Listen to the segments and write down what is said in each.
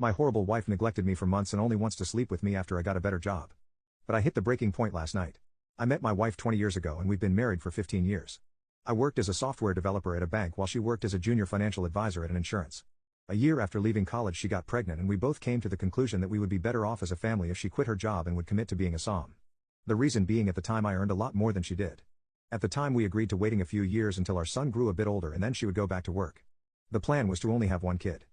My horrible wife neglected me for months and only wants to sleep with me after I got a better job. But I hit the breaking point last night. I met my wife 20 years ago and we've been married for 15 years. I worked as a software developer at a bank while she worked as a junior financial advisor at an insurance. A year after leaving college she got pregnant and we both came to the conclusion that we would be better off as a family if she quit her job and would commit to being a SOM. The reason being, at the time I earned a lot more than she did. At the time we agreed to waiting a few years until our son grew a bit older and then she would go back to work. The plan was to only have one kid.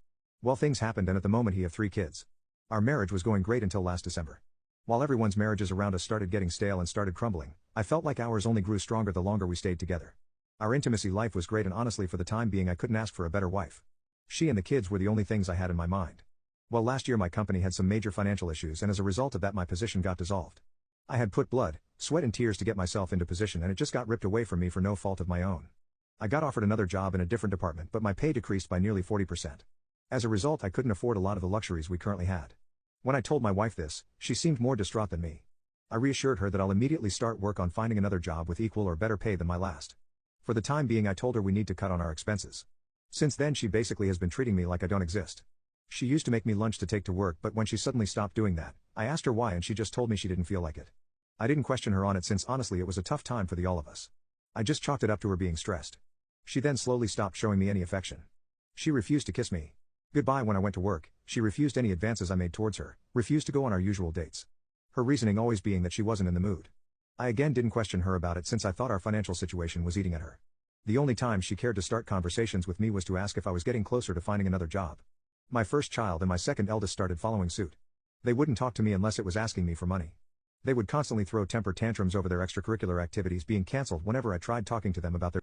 Well, things happened and at the moment he have 3 kids. Our marriage was going great until last December. While everyone's marriages around us started getting stale and started crumbling, I felt like ours only grew stronger the longer we stayed together. Our intimacy life was great and honestly for the time being I couldn't ask for a better wife. She and the kids were the only things I had in my mind. Well, last year my company had some major financial issues and as a result of that my position got dissolved. I had put blood, sweat and tears to get myself into position and it just got ripped away from me for no fault of my own. I got offered another job in a different department but my pay decreased by nearly 40%. As a result I couldn't afford a lot of the luxuries we currently had. When I told my wife this, she seemed more distraught than me. I reassured her that I'll immediately start work on finding another job with equal or better pay than my last. For the time being I told her we need to cut on our expenses. Since then she basically has been treating me like I don't exist. She used to make me lunch to take to work but when she suddenly stopped doing that, I asked her why and she just told me she didn't feel like it. I didn't question her on it since honestly it was a tough time for the all of us. I just chalked it up to her being stressed. She then slowly stopped showing me any affection. She refused to kiss me goodbye when I went to work, she refused any advances I made towards her, refused to go on our usual dates. Her reasoning always being that she wasn't in the mood. I again didn't question her about it since I thought our financial situation was eating at her. The only time she cared to start conversations with me was to ask if I was getting closer to finding another job. My first child and my second eldest started following suit. They wouldn't talk to me unless it was asking me for money. They would constantly throw temper tantrums over their extracurricular activities being cancelled whenever I tried talking to them about their